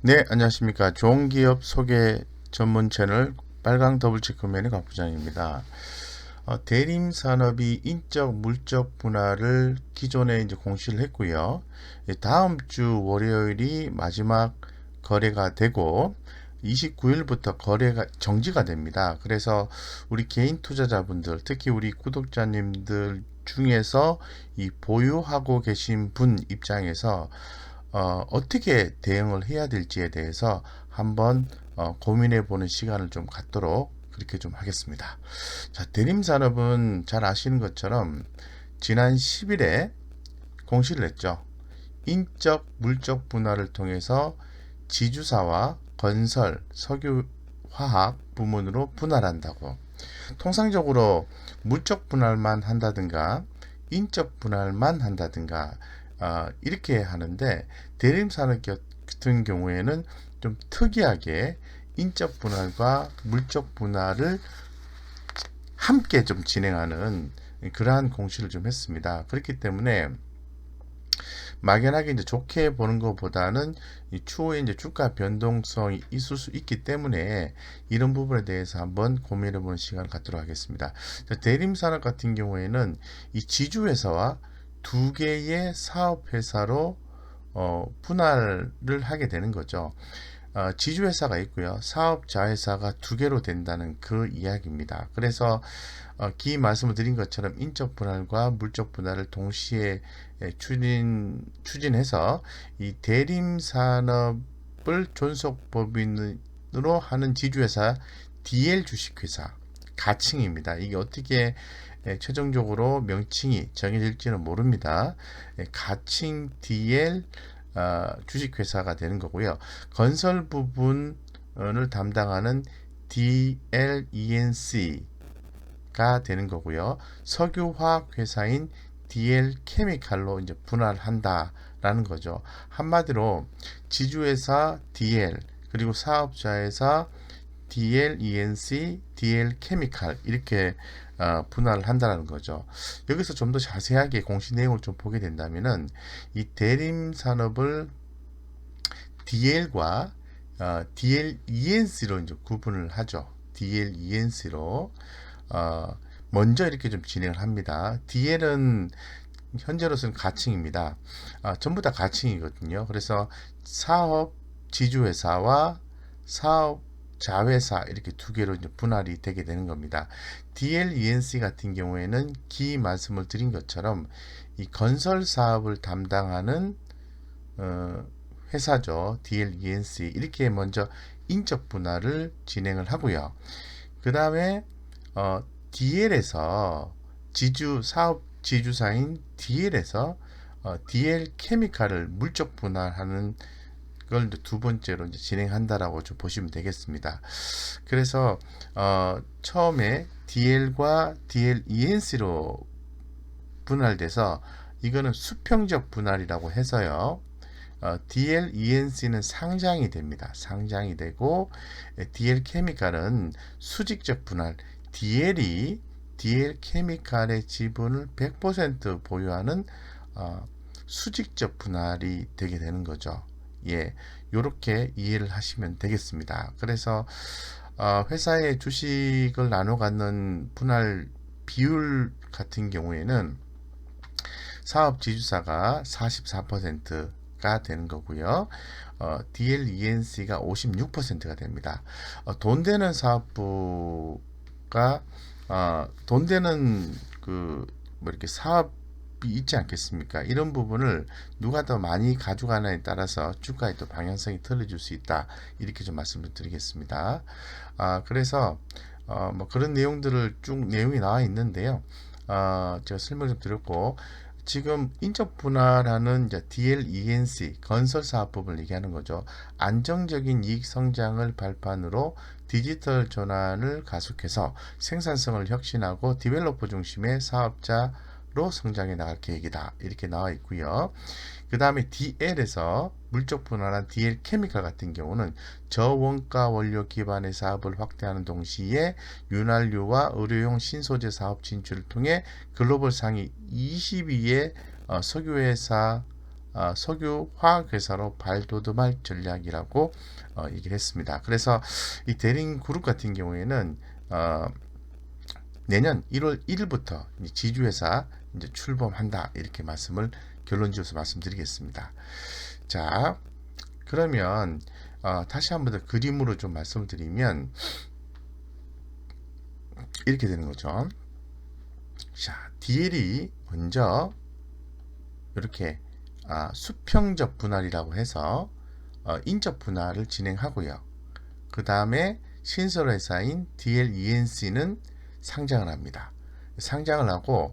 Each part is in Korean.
네, 안녕하십니까. 좋은 기업 소개 전문 채널 빨강 더블체크맨의 곽 부장입니다. 대림 산업이 인적 물적 분할을 기존에 이제 공시를 했고요. 다음 주 월요일이 마지막 거래가 되고 29일부터 거래가 정지가 됩니다. 그래서 우리 개인 투자자분들, 특히 우리 구독자님들 중에서 이 보유하고 계신 분 입장에서 어떻게 대응을 해야 될지에 대해서 한번 고민해 보는 시간을 좀 갖도록 그렇게 좀 하겠습니다. 자, 대림산업은 잘 아시는 것처럼 지난 10일에 공시를 했죠. 인적, 물적 분할을 통해서 지주사와 건설, 석유, 화학 부문으로 분할한다고. 통상적으로 물적 분할만 한다든가 인적 분할만 한다든가 이렇게 하는데 대림산업 같은 경우에는 좀 특이하게 인적 분할과 물적 분할을 함께 좀 진행하는 그러한 공시를 좀 했습니다. 그렇기 때문에 막연하게 이제 좋게 보는 것보다는 추후에 이제 주가 변동성이 있을 수 있기 때문에 이런 부분에 대해서 한번 고민해 보는 시간을 갖도록 하겠습니다. 대림산업 같은 경우에는 이 지주회사와 두 개의 사업회사로 분할을 하게 되는 거죠. 지주회사가 있고요. 사업자회사가 두 개로 된다는 그 이야기입니다. 그래서 말씀을 드린 것처럼 인적 분할과 물적 분할을 동시에 추진해서 이 대림 산업을 존속 법인으로 하는 지주회사 DL 주식회사 가칭입니다. 이게 어떻게 최종적으로 명칭이 정해질지는 모릅니다. 가칭 DL 주식회사가 되는 거고요. 건설 부분을 담당하는 DLENC 가 되는 거고요. 석유화학 회사인 DL 케미칼로 이제 분할한다라는 거죠. 한마디로 지주회사 DL 그리고 사업자회사 DLENC, DL 케미칼 이렇게 분할을 한다는 거죠. 여기서 좀 더 자세하게 공시 내용을 좀 보게 된다면은 이 대림 산업을 DL과 DLENC로 이제 구분을 하죠. DLENC로 먼저 이렇게 좀 진행을 합니다. DL은 현재로서는 가칭입니다. 전부 다 가칭이거든요. 그래서 사업 지주회사와 사업 자회사 이렇게 두 개로 이제 분할이 되게 되는 겁니다. DLENC 같은 경우에는 말씀을 드린 것처럼 이 건설 사업을 담당하는 회사죠. DLENC 이렇게 먼저 인적 분할을 진행을 하고요. 그 다음에 DL에서 사업 지주사인 DL에서 DL 케미칼을 물적 분할하는 걸 두 번째로 이제 진행한다라고 좀 보시면 되겠습니다. 그래서 처음에 DL과 DLENC로 분할돼서 이거는 수평적 분할이라고 해서요. DLENC는 상장이 됩니다. 상장이 되고 DL 케미칼은 수직적 분할, DL이 DL 케미칼의 지분을 100% 보유하는 수직적 분할이 되게 되는 거죠. 예, 요렇게 이해를 하시면 되겠습니다. 그래서 회사의 주식을 나눠 갖는 분할 비율 같은 경우에는 사업 지주사가 44%가 되는 거고요. DLENC가 56%가 됩니다. 돈 되는 사업부가 돈 되는 뭐 이렇게 사업이 있지 않겠습니까? 이런 부분을 누가 더 많이 가져가느냐에 따라서 주가의 또 방향성이 틀어질 수 있다. 이렇게 좀 말씀을 드리겠습니다. 그래서 뭐 그런 내용들을 쭉 내용이 나와 있는데요. 제가 설명을 좀 드렸고 지금 인적 분할하는 DLENC 건설 사업법을 얘기하는 거죠. 안정적인 이익 성장을 발판으로 디지털 전환을 가속해서 생산성을 혁신하고 디벨로퍼 중심의 사업자로 성장해 나갈 계획이다. 이렇게 나와 있고요. 그 다음에 DL에서 물적 분할한 DL 케미칼 같은 경우는 저원가 원료 기반의 사업을 확대하는 동시에 윤활유와 의료용 신소재 사업 진출을 통해 글로벌 상위 22의 석유회사 석유 화학회사로 발돋움할 전략이라고 얘기를 했습니다. 그래서 이 대림그룹 같은 경우에는 내년 1월 1일부터 지주회사 이제 출범한다 이렇게 말씀을 결론지어서 말씀드리겠습니다. 자, 그러면 다시 한번 더 그림으로 좀 말씀을 드리면 이렇게 되는 거죠. 자, DL이 먼저 이렇게 수평적 분할이라고 해서 인적 분할을 진행하고요. 그 다음에 신설회사인 DLENC는 상장을 합니다. 상장을 하고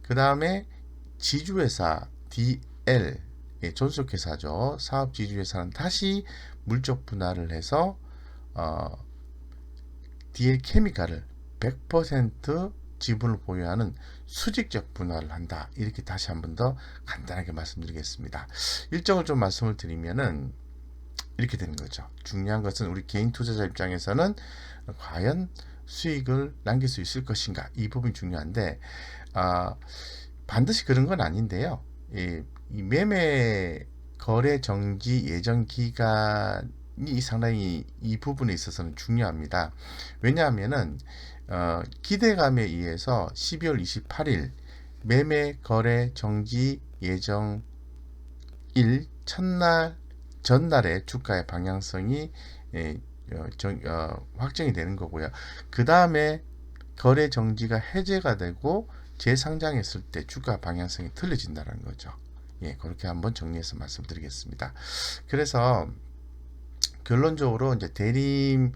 그 다음에 지주회사 DL 존속회사죠. 사업지주회사는 다시 물적 분할을 해서 DL 케미칼을 100% 지분을 보유하는 수직적 분할을 한다. 이렇게 다시 한번 더 간단하게 말씀드리겠습니다. 일정을 좀 말씀을 드리면은 이렇게 되는 거죠. 중요한 것은 우리 개인 투자자 입장에서는 과연 수익을 남길 수 있을 것인가, 이 부분이 중요한데 반드시 그런 건 아닌데요. 이 매매 거래 정지 예정 기간이 상당히 이 부분에 있어서는 중요합니다. 왜냐하면은 기대감에 의해서 12월 28일 매매 거래 정지 예정일 전날에 주가의 방향성이 확정이 되는 거고요. 그 다음에 거래 정지가 해제가 되고 재상장했을 때 주가 방향성이 틀려진다는 거죠. 예, 그렇게 한번 정리해서 말씀드리겠습니다. 그래서 결론적으로 이제 대림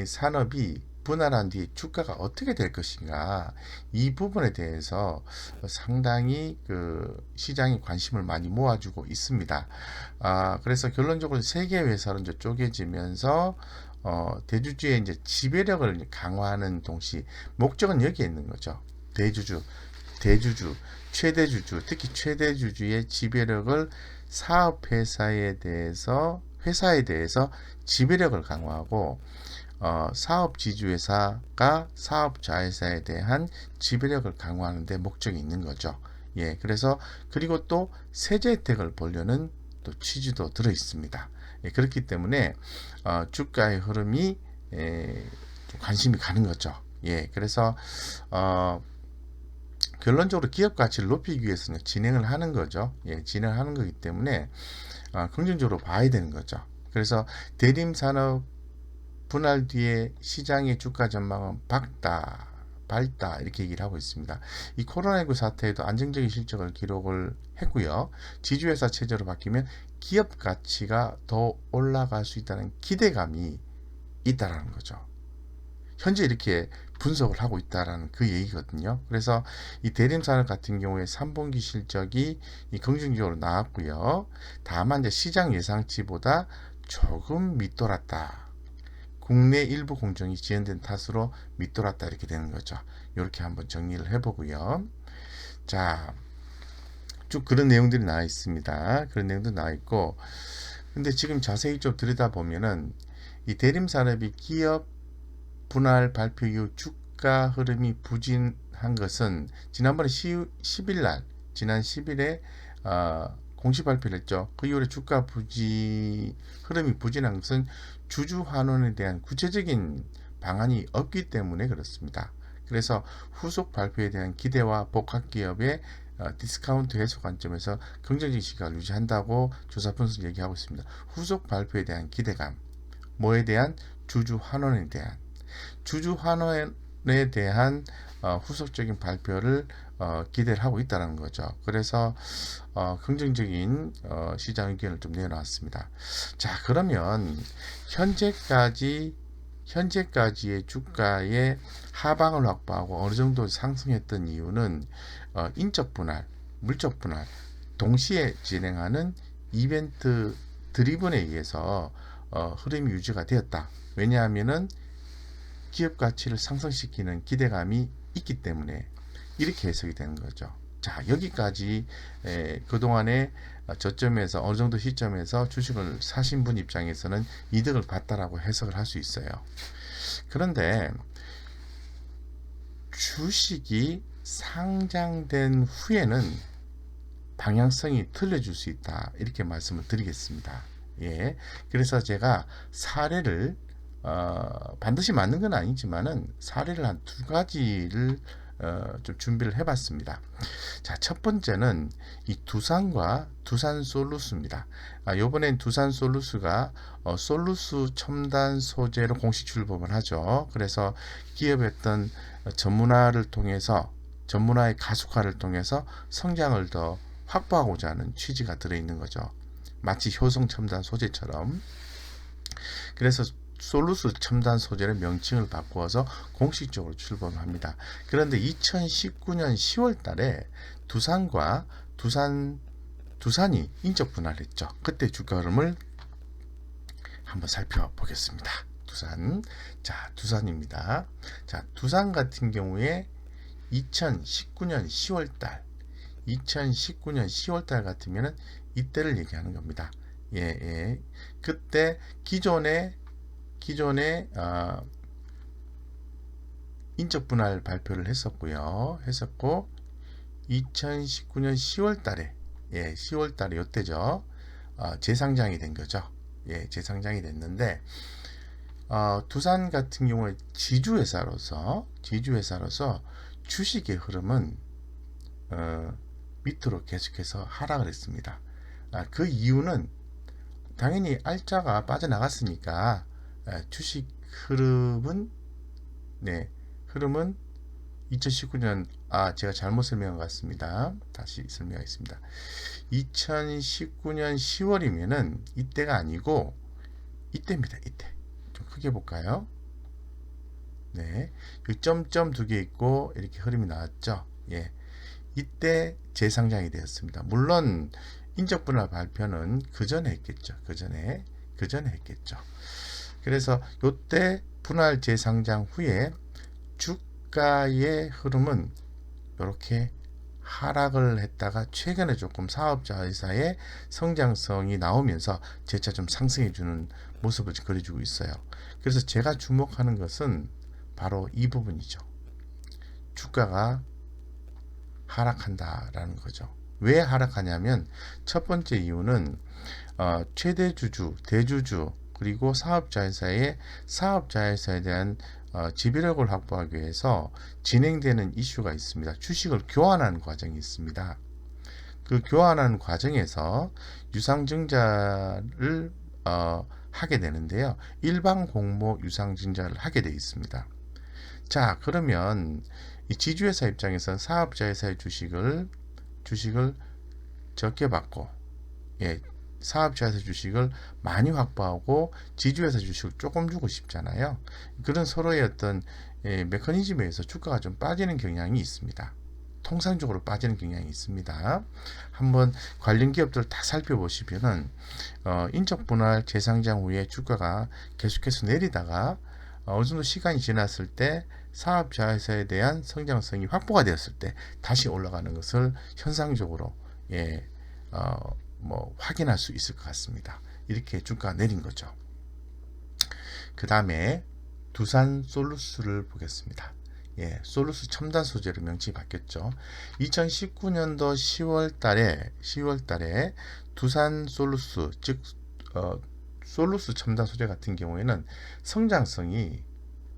산업이 분할한 뒤에 주가가 어떻게 될 것인가, 이 부분에 대해서 상당히 시장이 관심을 많이 모아주고 있습니다. 그래서 결론적으로 세계 회사로 이제 쪼개지면서 대주주의 이제 지배력을 강화하는 동시 목적은 여기에 있는 거죠. 대주주, 최대주주, 특히 최대주주의 지배력을 회사에 대해서 지배력을 강화하고 사업지주회사가 사업자회사에 대한 지배력을 강화하는 데 목적이 있는 거죠. 예, 그래서 그리고 또 세제 혜택을 보려는 또 취지도 들어 있습니다. 예, 그렇기 때문에 주가의 흐름이 좀 관심이 가는 거죠. 예, 그래서 결론적으로 기업 가치를 높이기 위해서는 진행을 하는 거죠. 예, 진행을 하는 거기 때문에 긍정적으로 봐야 되는 거죠. 그래서 대림산업 분할 뒤에 시장의 주가 전망은 밝다 이렇게 얘기를 하고 있습니다. 이 코로나19 사태에도 안정적인 실적을 기록을 했고요. 지주회사 체제로 바뀌면 기업 가치가 더 올라갈 수 있다는 기대감이 있다라는 거죠. 현재 이렇게 분석을 하고 있다라는 그 얘기거든요. 그래서 이 대림산업 같은 경우에 3분기 실적이 긍정적으로 나왔고요. 다만 이제 시장 예상치보다 조금 밑돌았다. 국내 일부 공정이 지연된 탓으로 밑돌았다 이렇게 되는 거죠. 이렇게 한번 정리를 해보고요. 자, 쭉 그런 내용들이 나와 있습니다. 그런 내용도 나와 있고, 근데 지금 자세히 좀 들여다보면은 이 대림산업이 기업 분할 발표 이후 주가 흐름이 부진한 것은 지난번에 10일 날, 지난 10일에 공시 발표를 했죠. 그 이후에 주가 흐름이 부진한 것은 주주 환원에 대한 구체적인 방안이 없기 때문에 그렇습니다. 그래서 후속 발표에 대한 기대와 복합기업의 디스카운트 해소 관점에서 긍정적 시각을 유지한다고 조사 분석 얘기하고 있습니다. 후속 발표에 대한 기대감, 뭐에 대한 주주 환원에 대한 후속적인 발표를 기대를 하고 있다는 거죠. 그래서 긍정적인 시장 의견을 좀 내놓았습니다. 자, 그러면 현재까지의 주가의 하방을 확보하고 어느 정도 상승했던 이유는 인적 분할, 물적 분할 동시에 진행하는 이벤트 드리븐에 의해서 흐름이 유지가 되었다. 왜냐하면은 기업 가치를 상승시키는 기대감이 있기 때문에 이렇게 해석이 되는 거죠. 자, 여기까지 그동안에 저점에서 어느 정도 시점에서 주식을 사신 분 입장에서는 이득을 봤다라고 해석을 할 수 있어요. 그런데 주식이 상장된 후에는 방향성이 틀려질 수 있다. 이렇게 말씀을 드리겠습니다. 예. 그래서 제가 사례를 반드시 맞는 건 아니지만은 사례를 한 두 가지를 좀 준비를 해봤습니다. 자, 첫 번째는 이 두산과 두산 솔루스입니다. 요번엔 두산 솔루스가 솔루스 첨단 소재로 공식 출범을 하죠. 그래서 기업의 어떤 전문화를 통해서 전문화의 가속화를 통해서 성장을 더 확보하고자 하는 취지가 들어있는 거죠. 마치 효성 첨단 소재처럼. 그래서 솔루스 첨단 소재의 명칭을 바꾸어서 공식적으로 출범합니다. 그런데 2019년 10월 달에 두산과 두산이 인적 분할을 했죠. 그때 주가 흐름을 한번 살펴보겠습니다. 두산입니다. 자, 두산 같은 경우에 2019년 10월 달 같으면은 이때를 얘기하는 겁니다. 예. 그때 기존에 인적 분할 발표를 했었고 2019년 10월 달에 10월 달에 이때죠. 재상장이 된 거죠. 예, 재상장이 됐는데 두산 같은 경우에 지주회사로서 주식의 흐름은 밑으로 계속해서 하락을 했습니다. 그 이유는 당연히 알짜가 빠져나갔으니까 주식 흐름은 2019년 제가 잘못 설명한 것 같습니다. 다시 설명하겠습니다. 2019년 10월이면은 이때가 아니고 이때입니다. 이때 좀 크게 볼까요? 네, 이 점점 두 개 있고 이렇게 흐름이 나왔죠. 예, 이때 재상장이 되었습니다. 물론 인적 분할 발표는 그 전에 했겠죠. 그 전에 했겠죠. 그래서 이때 분할 재상장 후에 주가의 흐름은 이렇게 하락을 했다가 최근에 조금 사업자 회사의 성장성이 나오면서 재차 좀 상승해주는 모습을 그려주고 있어요. 그래서 제가 주목하는 것은 바로 이 부분이죠. 주가가 하락한다라는 거죠. 왜 하락하냐면 첫 번째 이유는 최대 주주, 대주주 그리고 사업자 회사에 대한 지배력을 확보하기 위해서 진행되는 이슈가 있습니다. 주식을 교환하는 과정이 있습니다. 그 교환하는 과정에서 유상증자를 하게 되는데요. 일반 공모 유상증자를 하게 되어 있습니다. 자, 그러면 이 지주회사 입장에서는 사업자 회사의 주식을 적게 받고 사업자 회사 주식을 많이 확보하고 지주회사 주식을 조금 주고 싶잖아요. 그런 서로의 어떤 메커니즘에 의해서 주가가 좀 빠지는 경향이 있습니다. 통상적으로 빠지는 경향이 있습니다. 한번 관련 기업들을 다 살펴보시면은 인적 분할 재상장 후에 주가가 계속해서 내리다가 어느 정도 시간이 지났을 때 사업자 회사에 대한 성장성이 확보가 되었을 때 다시 올라가는 것을 현상적으로 확인할 수 있을 것 같습니다. 이렇게 주가가 내린 거죠. 그 다음에 두산 솔루스를 보겠습니다. 솔루스 첨단 소재로 명칭이 바뀌었죠. 2019년도 10월 달에 두산 솔루스, 즉 솔루스 첨단 소재 같은 경우에는 성장성이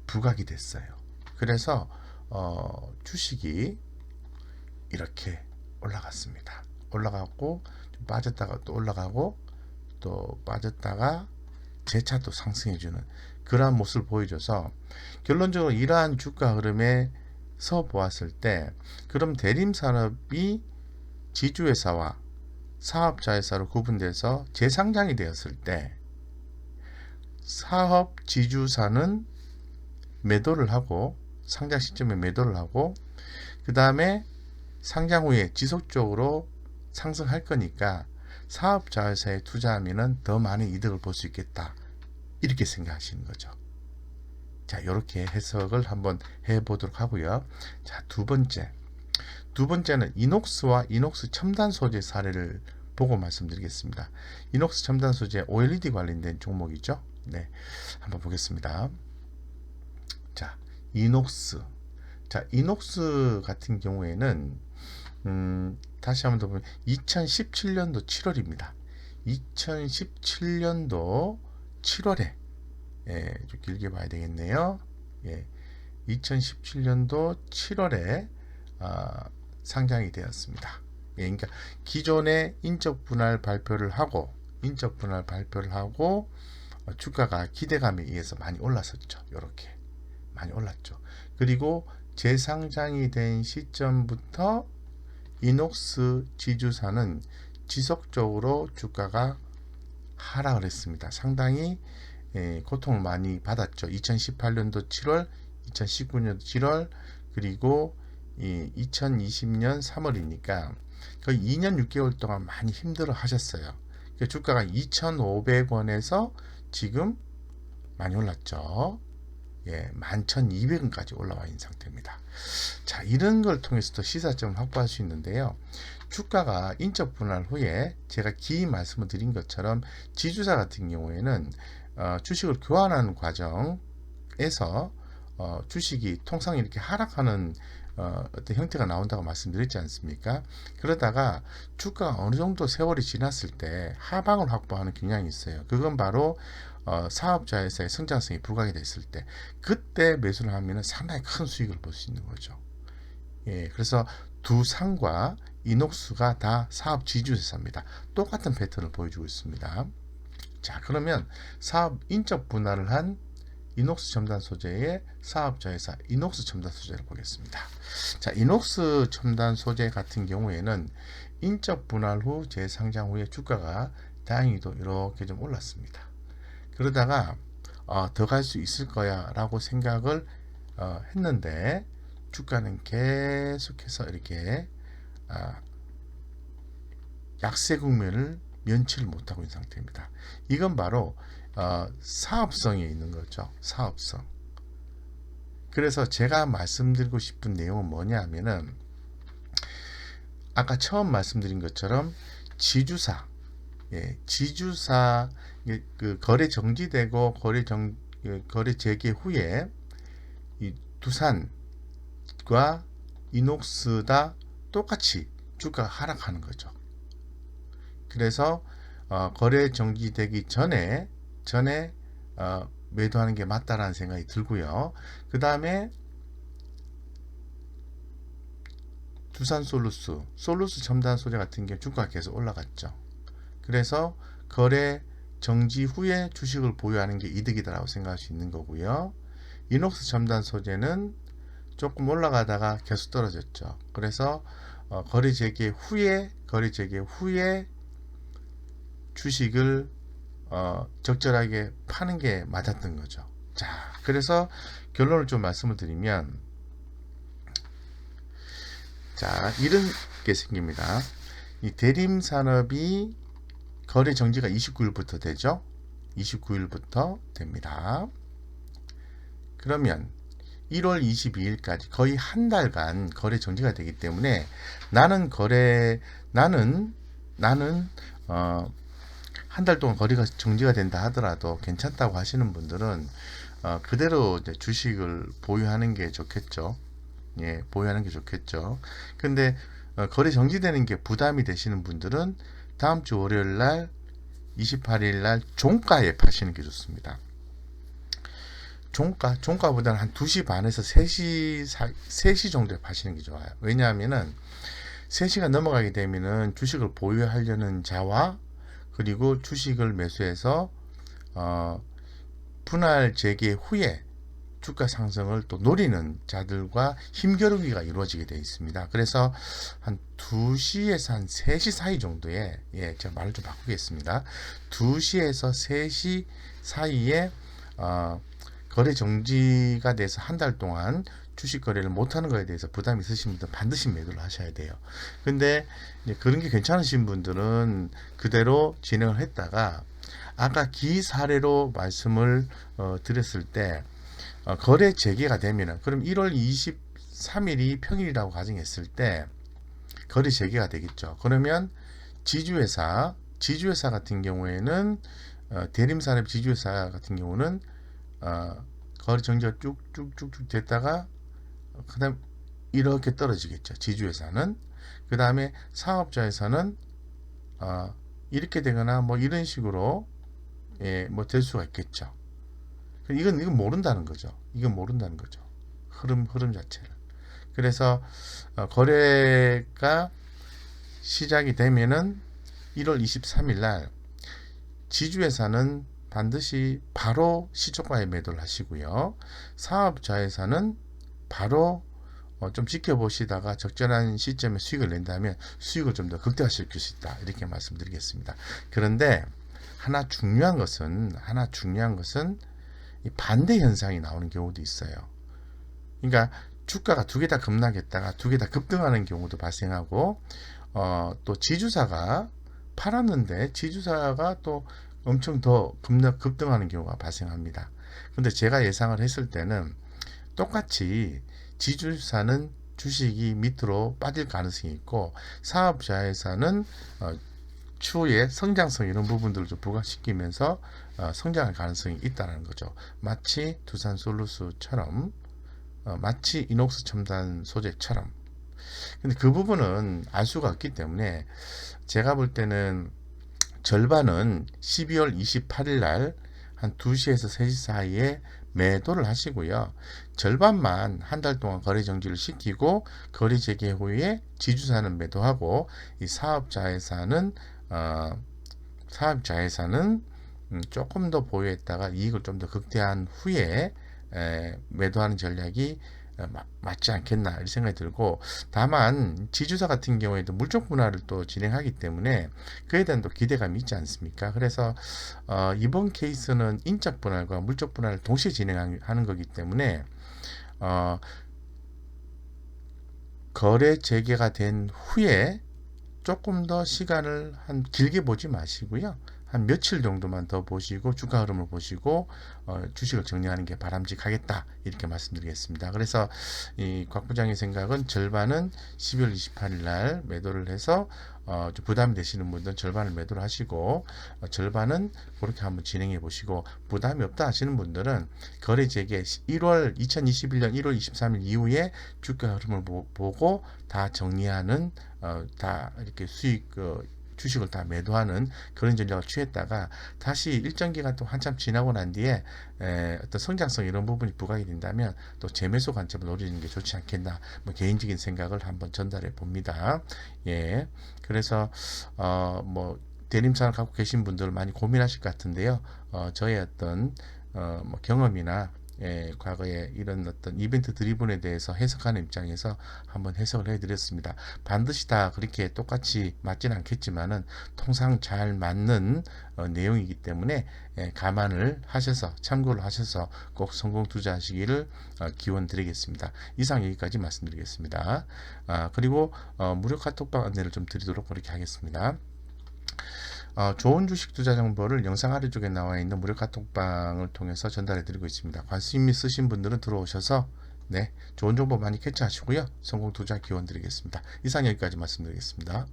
부각이 됐어요. 그래서 주식이 이렇게 올라갔습니다. 올라갔고 좀 빠졌다가 또 올라가고 또 빠졌다가 재차 또 상승해주는 그러한 모습을 보여줘서 결론적으로 이러한 주가 흐름에서 보았을 때 그럼 대림산업이 지주회사와 사업자회사로 구분돼서 재상장이 되었을 때 사업 지주사는 매도를 하고 상장 시점에 매도를 하고 그 다음에 상장 후에 지속적으로 상승할 거니까 사업자 회사에 투자하면 더 많은 이득을 볼 수 있겠다. 이렇게 생각하시는 거죠. 자, 이렇게 해석을 한번 해보도록 하고요. 자, 두 번째는 이녹스와 이녹스 첨단 소재 사례를 보고 말씀드리겠습니다. 이녹스 첨단 소재 OLED 관련된 종목이죠. 네, 한번 보겠습니다. 자, 이녹스 같은 경우에는 다시 한번 더 보면 2017년도 7월입니다. 2017년도 7월에 좀 길게 봐야 되겠네요. 2017년도 7월에 상장이 되었습니다. 그러니까 기존에 인적 분할 발표를 하고 주가가 기대감에 의해서 많이 올랐었죠. 이렇게 많이 올랐죠. 그리고 재상장이 된 시점부터 이녹스 지주사는 지속적으로 주가가 하락을 했습니다. 상당히 고통을 많이 받았죠. 2018년도 7월, 2019년도 7월, 그리고 2020년 3월이니까 거의 2년 6개월 동안 많이 힘들어 하셨어요. 주가가 2,500원에서 지금 많이 올랐죠. 11,200원까지 올라와 있는 상태입니다. 자, 이런 걸 통해서도 시사점을 확보할 수 있는데요. 주가가 인적 분할 후에 제가 긴 말씀을 드린 것처럼 지주사 같은 경우에는 주식을 교환하는 과정에서 주식이 통상 이렇게 하락하는 어떤 형태가 나온다고 말씀드렸지 않습니까? 그러다가 주가가 어느 정도 세월이 지났을 때 하방을 확보하는 경향이 있어요. 그건 바로 사업자에서의 성장성이 부각이 됐을 때, 그때 매수를 하면 상당히 큰 수익을 볼 수 있는 거죠. 그래서 두산과 이녹스가 다 사업 지주회사입니다. 똑같은 패턴을 보여주고 있습니다. 자, 그러면 사업 인적 분할을 한 이녹스 첨단 소재의 사업자회사 이녹스 첨단 소재를 보겠습니다. 자, 이녹스 첨단 소재 같은 경우에는 인적 분할 후 재상장 후에 주가가 다행히도 이렇게 좀 올랐습니다. 그러다가 더 갈 수 있을 거야 라고 생각을 했는데 주가는 계속해서 이렇게 약세 국면을 면치를 못하고 있는 상태입니다. 이건 바로 사업성에 있는 거죠. 사업성. 그래서 제가 말씀드리고 싶은 내용은 뭐냐 하면은 아까 처음 말씀드린 것처럼 지주사, 지주사 그 거래 정지되고 거래 재개 후에 이 두산과 이녹스다 똑같이 주가가 하락하는 거죠. 그래서 거래 정지되기 전에 매도하는 게 맞다라는 생각이 들고요. 그 다음에 두산 솔루스 첨단 소재 같은 경우 주가가 계속 올라갔죠. 그래서 거래 정지 후에 주식을 보유하는 게 이득이다라고 생각할 수 있는 거고요. 이녹스 첨단 소재는 조금 올라가다가 계속 떨어졌죠. 그래서 거래 재개 후에 주식을 적절하게 파는 게 맞았던 거죠. 자, 그래서 결론을 좀 말씀을 드리면, 자, 이런 게 생깁니다. 이 대림산업이 거래 정지가 29일부터 되죠. 29일부터 됩니다. 그러면 1월 22일까지 거의 한 달간 거래 정지가 되기 때문에 나는 한 달 동안 거래가 정지가 된다 하더라도 괜찮다고 하시는 분들은 그대로 이제 주식을 보유하는 게 좋겠죠. 보유하는 게 좋겠죠. 근데 거래 정지되는 게 부담이 되시는 분들은 다음 주 월요일 날 28일 날 종가에 파시는 게 좋습니다. 종가보다는 한 2시 반에서 3시 정도에 파시는 게 좋아요. 왜냐하면은 3시가 넘어가게 되면은 주식을 보유하려는 자와 그리고 주식을 매수해서 분할 재개 후에 주가 상승을 또 노리는 자들과 힘겨루기가 이루어지게 되어 있습니다. 그래서 한 2시에서 한 3시 사이 정도에, 제가 말을 좀 바꾸겠습니다. 2시에서 3시 사이에 거래 정지가 돼서 한 달 동안 주식 거래를 못하는 것에 대해서 부담이 있으신 분들은 반드시 매도를 하셔야 돼요. 근데 그런 게 괜찮으신 분들은 그대로 진행을 했다가 아까 기 사례로 말씀을 드렸을 때 거래 재개가 되면은, 그럼 1월 23일이 평일이라고 가정했을 때 거래 재개가 되겠죠. 그러면 지주회사 같은 경우에는 대림산업 지주회사 같은 경우는 거래 정지가 쭉쭉쭉쭉 됐다가 그다음 이렇게 떨어지겠죠. 지주회사는. 그 다음에 사업자회사는 이렇게 되거나 뭐 이런 식으로 뭐 될 수가 있겠죠. 이건 모른다는 거죠. 이건 모른다는 거죠. 흐름 자체를. 그래서 거래가 시작이 되면은 1월 23일 날 지주회사는 반드시 바로 시초가에 매도를 하시고요. 사업자회사는 바로 좀 지켜보시다가 적절한 시점에 수익을 낸다면 수익을 좀 더 극대화시킬 수 있다. 이렇게 말씀드리겠습니다. 그런데 하나 중요한 것은 이 반대 현상이 나오는 경우도 있어요. 그러니까 주가가 두 개 다 급락했다가 두 개 다 급등하는 경우도 발생하고 또 지주사가 팔았는데 지주사가 또 엄청 더 급등하는 경우가 발생합니다. 근데 제가 예상을 했을 때는 똑같이 지주사는 주식이 밑으로 빠질 가능성이 있고 사업자회사는 추후에 성장성 이런 부분들을 좀 부각시키면서 성장할 가능성이 있다는 거죠. 마치 두산솔루스처럼 마치 이녹스 첨단 소재처럼. 근데 그 부분은 알 수가 없기 때문에 제가 볼 때는 절반은 12월 28일 날 한 2시에서 3시 사이에 매도를 하시고요. 절반만 한 달 동안 거래 정지를 시키고 거래 재개 후에 지주사는 매도하고 이 사업자회사는 조금 더 보유했다가 이익을 좀 더 극대화한 후에 매도하는 전략이 맞지 않겠나 이런 생각이 들고, 다만 지주사 같은 경우에도 물적 분할을 또 진행하기 때문에 그에 대한 또 기대감이 있지 않습니까? 그래서 이번 케이스는 인적 분할과 물적 분할을 동시에 진행하는 거기 때문에 거래 재개가 된 후에 조금 더 시간을 길게 보지 마시고요. 한 며칠 정도만 더 보시고 주가 흐름을 보시고 주식을 정리하는 게 바람직하겠다 이렇게 말씀드리겠습니다. 그래서 이 곽 부장의 생각은 절반은 12월 28일 날 매도를 해서 좀 부담이 되시는 분들은 절반을 매도를 하시고 절반은 그렇게 한번 진행해 보시고, 부담이 없다 하시는 분들은 거래 재개 2021년 1월 23일 이후에 주가 흐름을 보고 다 정리하는 다 이렇게 수익 주식을 다 매도하는 그런 전략을 취했다가 다시 일정 기간 또 한참 지나고 난 뒤에 어떤 성장성 이런 부분이 부각이 된다면 또 재매수 관점을 노리는 게 좋지 않겠나, 뭐 개인적인 생각을 한번 전달해 봅니다. 예, 그래서 뭐 대림산을 갖고 계신 분들 많이 고민하실 것 같은데요. 저의 어떤 뭐 경험이나 과거에 이런 어떤 이벤트 드리븐에 대해서 해석하는 입장에서 한번 해석을 해드렸습니다. 반드시 다 그렇게 똑같이 맞지는 않겠지만은 통상 잘 맞는 내용이기 때문에 감안을 하셔서 참고를 하셔서 꼭 성공 투자하시기를 기원 드리겠습니다. 이상 여기까지 말씀드리겠습니다. 그리고 무료 카톡방 안내를 좀 드리도록 그렇게 하겠습니다. 좋은 주식 투자 정보를 영상 아래쪽에 나와 있는 무료 카톡방을 통해서 전달해 드리고 있습니다. 관심 있으신 분들은 들어오셔서 좋은 정보 많이 캐치하시고요. 성공 투자 기원 드리겠습니다. 이상 여기까지 말씀드리겠습니다.